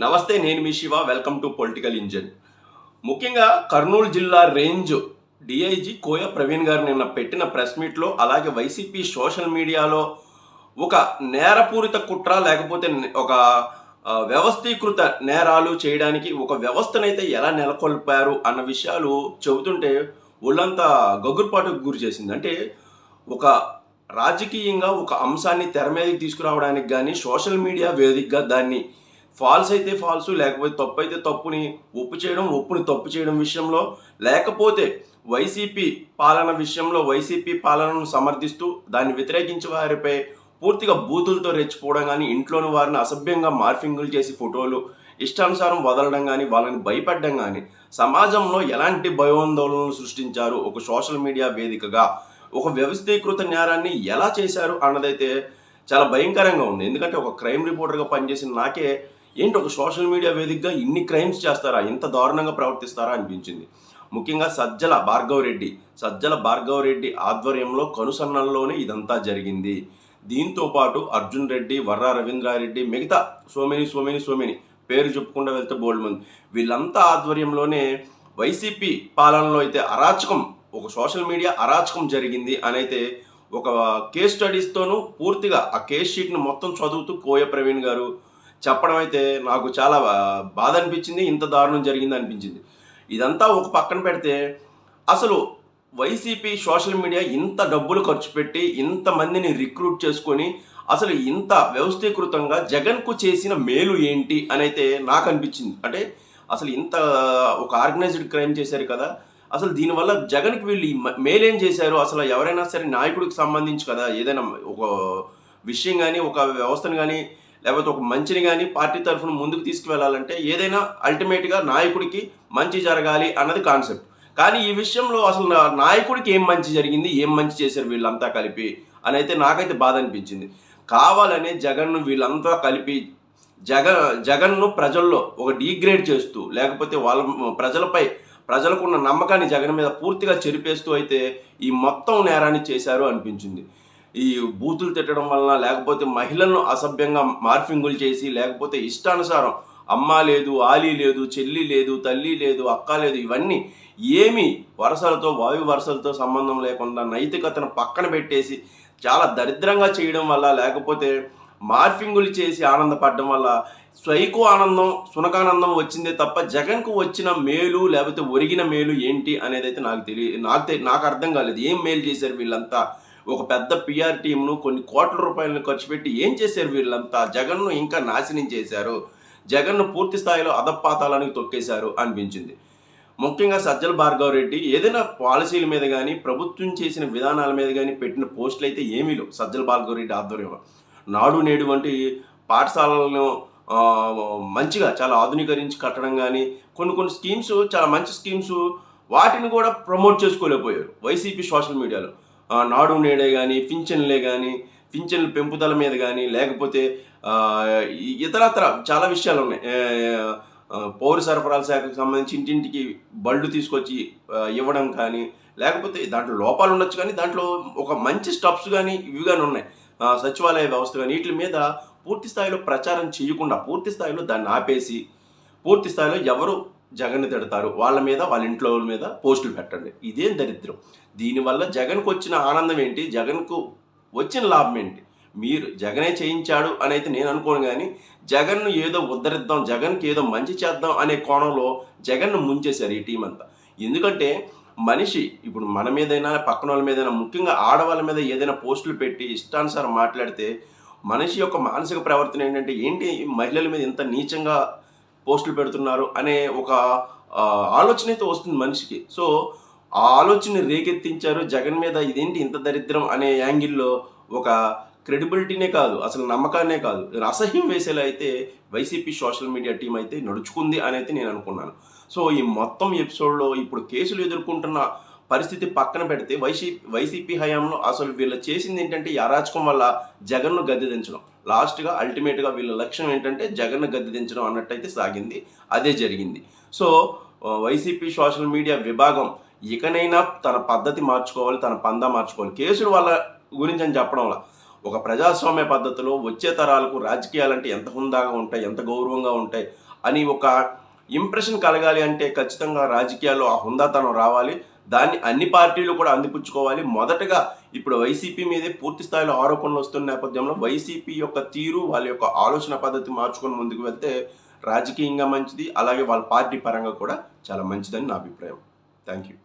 నమస్తే, నేను మీ Shiva. Welcome to political engine. ముఖ్యంగా కర్నూలు జిల్లా రేంజ్ డిఐజీ కోయ ప్రవీణ్ గారు నిన్న పెట్టిన ప్రెస్ మీట్లో, అలాగే వైసీపీ సోషల్ మీడియాలో ఒక నేరపూరిత కుట్ర లేకపోతే ఒక వ్యవస్థీకృత నేరాలు చేయడానికి ఒక వ్యవస్థనైతే ఎలా నెలకొల్పారు అన్న విషయాలు చెబుతుంటే ఒళ్ళంతా గగుర్పాటుకు గురి చేసింది. అంటే ఒక రాజకీయంగా ఒక అంశాన్ని తెర మీదకి తీసుకురావడానికి కానీ సోషల్ మీడియా వేదికగా దాన్ని ఫాల్స్ అయితే ఫాల్స్, లేకపోతే తప్పు అయితే తప్పుని ఒప్పు చేయడం, ఒప్పుని తప్పు చేయడం విషయంలో, లేకపోతే వైసీపీ పాలన విషయంలో వైసీపీ పాలనను సమర్థిస్తూ దాన్ని వ్యతిరేకించే వారిపై పూర్తిగా బూతులతో రెచ్చిపోవడం కానీ, ఇంట్లోని వారిని అసభ్యంగా మార్ఫింగులు చేసి ఫోటోలు ఇష్టానుసారం వదలడం కానీ, వాళ్ళని భయపడడం కానీ, సమాజంలో ఎలాంటి భయోందోళనలు సృష్టించారు ఒక సోషల్ మీడియా వేదికగా, ఒక వ్యవస్థీకృత నేరాన్ని ఎలా చేశారు అన్నదైతే చాలా భయంకరంగా ఉంది. ఎందుకంటే ఒక క్రైమ్ రిపోర్టర్గా పనిచేసిన నాకే ఏంటి ఒక సోషల్ మీడియా వేదికగా ఇన్ని క్రైమ్స్ చేస్తారా, ఇంత దారుణంగా ప్రవర్తిస్తారా అనిపించింది. ముఖ్యంగా సజ్జల భార్గవ రెడ్డి ఆధ్వర్యంలో కనుసన్నల్లోనే ఇదంతా జరిగింది. దీంతో పాటు అర్జున్ రెడ్డి, వర్రా రవీంద్రారెడ్డి, మిగతా సోమేని పేరు చెప్పుకుంటూ వెళ్తే బోల్డ్ మంది, వీళ్ళంతా ఆధ్వర్యంలోనే వైసీపీ పాలనలో అయితే అరాచకం, ఒక సోషల్ మీడియా అరాచకం జరిగింది అని అయితే ఒక కేస్ స్టడీస్తోనూ పూర్తిగా ఆ కేస్ షీట్ను మొత్తం చదువుతూ కోయ ప్రవీణ్ గారు చెప్పడం అయితే నాకు చాలా బాధ అనిపించింది. ఇంత దారుణం జరిగింది అనిపించింది. ఇదంతా ఒక పక్కన పెడితే అసలు వైసీపీ సోషల్ మీడియా ఇంత డబ్బులు ఖర్చు పెట్టి ఇంతమందిని రిక్రూట్ చేసుకొని అసలు ఇంత వ్యవస్థీకృతంగా జగన్కు చేసిన మేలు ఏంటి అని అయితే నాకు అనిపించింది. అంటే అసలు ఇంత ఒక ఆర్గనైజ్డ్ క్రైమ్ చేశారు కదా, అసలు దీనివల్ల జగన్కి వీళ్ళు మేలేం చేశారు, అసలు ఎవరైనా సరే నాయకుడికి సంబంధించి కదా ఏదైనా ఒక విషయం కానీ, ఒక వ్యవస్థను కానీ, లేకపోతే ఒక మంచిని కానీ పార్టీ తరఫున ముందుకు తీసుకువెళ్ళాలంటే ఏదైనా అల్టిమేట్గా నాయకుడికి మంచి జరగాలి అన్నది కాన్సెప్ట్. కానీ ఈ విషయంలో అసలు నాయకుడికి ఏం మంచి జరిగింది, ఏం మంచి చేశారు వీళ్ళంతా కలిపి అని అయితే నాకైతే బాధ అనిపించింది. కావాలనే జగన్ను వీళ్ళంతా కలిపి జగన్ను ప్రజల్లో ఒక డీగ్రేడ్ చేస్తూ, లేకపోతే వాళ్ళ ప్రజలకున్న నమ్మకాన్ని జగన్ మీద పూర్తిగా చెరిపేస్తూ అయితే ఈ మొత్తం నేరాన్ని చేశారు అనిపించింది. ఈ బూతులు తిట్టడం వలన, లేకపోతే మహిళలను అసభ్యంగా మార్ఫింగులు చేసి, లేకపోతే ఇష్టానుసారం అమ్మ లేదు, ఆలి లేదు, చెల్లి లేదు, తల్లి లేదు, అక్క లేదు, ఇవన్నీ ఏమి వరసలతో, వాయు వరసలతో సంబంధం లేకుండా నైతికతను పక్కన పెట్టేసి చాలా దరిద్రంగా చేయడం వల్ల, లేకపోతే మార్ఫింగులు చేసి ఆనందపడడం వల్ల స్వైకు ఆనందం, సునకానందం వచ్చిందే తప్ప జగన్కు వచ్చిన మేలు లేకపోతే ఒరిగిన మేలు ఏంటి అనేది అయితే నాకు అర్థం కాలేదు. ఏం మేలు చేశారు వీళ్ళంతా? ఒక పెద్ద పిఆర్ టీంను కొన్ని కోట్ల రూపాయలను ఖర్చు పెట్టి ఏం చేశారు వీళ్ళంతా? జగన్ను ఇంకా నాశనం చేశారు, జగన్ను పూర్తి స్థాయిలో అధపాతాలకు తొక్కేశారు అనిపించింది. ముఖ్యంగా సజ్జల భార్గవ రెడ్డి ఏదైనా పాలసీల మీద కానీ, ప్రభుత్వం చేసిన విధానాల మీద కానీ పెట్టిన పోస్టులు అయితే ఏమీ లేవు. సజ్జల భార్గవ రెడ్డి ఆధ్వర్యంలో నాడు నేడు వంటి పాఠశాలలను మంచిగా చాలా ఆధునీకరించి కట్టడం కానీ, కొన్ని స్కీమ్స్, చాలా మంచి స్కీమ్స్, వాటిని కూడా ప్రమోట్ చేసుకోలేకపోయారు వైసీపీ సోషల్ మీడియాలో. నాడు నేడే కానీ, పింఛన్ల పెంపుదల మీద కానీ, లేకపోతే ఇతరత్ర చాలా విషయాలు ఉన్నాయి. పౌర సరఫరాల శాఖకు సంబంధించి ఇంటింటికి బళ్ళు తీసుకొచ్చి ఇవ్వడం కానీ, లేకపోతే దాంట్లో లోపాలు ఉండొచ్చు కానీ దాంట్లో ఒక మంచి స్టెప్స్ కానీ ఇవి కానీ ఉన్నాయి. సచివాలయ వ్యవస్థ కానీ వీటి మీద పూర్తి స్థాయిలో ప్రచారం చేయకుండా, పూర్తి స్థాయిలో దాన్ని ఆపేసి, పూర్తి స్థాయిలో ఎవరు జగన్ తిడతారు వాళ్ళ మీద, వాళ్ళ ఇంట్లో మీద పోస్టులు పెట్టండి. ఇదేం దరిద్రం. దీనివల్ల జగన్కు వచ్చిన ఆనందం ఏంటి, జగన్కు వచ్చిన లాభం ఏంటి? మీరు జగనే చేయించాడు అని అయితే నేను అనుకోను, కానీ జగన్ను ఏదో ఉద్ధరిద్దాం, జగన్కి ఏదో మంచి చేద్దాం అనే కోణంలో జగన్ను ముంచేశారు ఈ టీం అంతా. ఎందుకంటే మనిషి ఇప్పుడు మన మీదైనా, పక్కన వాళ్ళ మీదైనా, ముఖ్యంగా ఆడవాళ్ళ మీద ఏదైనా పోస్టులు పెట్టి ఇష్టానుసారం మాట్లాడితే మనిషి యొక్క మానసిక ప్రవర్తన ఏంటంటే, ఏంటి మహిళల మీద ఇంత నీచంగా పోస్టులు పెడుతున్నారు అనే ఒక ఆలోచన అయితే వస్తుంది మనిషికి. సో ఆ ఆలోచనని రేకెత్తించారు జగన్ మీద. ఇదేంటి ఇంత దరిద్రం అనే యాంగిల్లో ఒక క్రెడిబిలిటీనే కాదు, అసలు నమ్మకాన్నే కాదు, అసహ్యం వేసేలా అయితే వైసీపీ సోషల్ మీడియా టీం అయితే నడుచుకుంది అని అయితే నేను అనుకున్నాను. సో ఈ మొత్తం ఎపిసోడ్లో ఇప్పుడు కేసులు ఎదుర్కొంటున్న పరిస్థితి పక్కన పెడితే వైసీపీ హయాంలో అసలు వీళ్ళు చేసింది ఏంటంటే ఈ అరాచకం వల్ల జగన్ను గద్దెదించడం. లాస్ట్గా అల్టిమేట్గా వీళ్ళ లక్ష్యం ఏంటంటే జగన్ను గద్దెదించడం అన్నట్టయితే సాగింది, అదే జరిగింది. సో వైసీపీ సోషల్ మీడియా విభాగం ఇకనైనా తన పద్ధతి మార్చుకోవాలి, తన పందా మార్చుకోవాలి. కేసులు వాళ్ళ గురించి అని చెప్పడం వల్ల ఒక ప్రజాస్వామ్య పద్ధతిలో వచ్చే తరాలకు రాజకీయాలంటే ఎంత హుందాగా ఉంటాయి, ఎంత గౌరవంగా ఉంటాయి అని ఒక ఇంప్రెషన్ కలగాలి అంటే ఖచ్చితంగా రాజకీయాల్లో ఆ హుందాతనం రావాలి. దాన్ని అన్ని పార్టీలు కూడా అందిపుచ్చుకోవాలి. మొదటగా ఇప్పుడు వైసీపీ మీదే పూర్తి స్థాయిలో ఆరోపణలు వస్తున్న నేపథ్యంలో వైసీపీ యొక్క తీరు, వాళ్ళ యొక్క ఆలోచన పద్ధతి మార్చుకొని ముందుకు వెళ్తే రాజకీయంగా మంచిది, అలాగే వాళ్ళ పార్టీ పరంగా కూడా చాలా మంచిదని నా అభిప్రాయం. Thank you.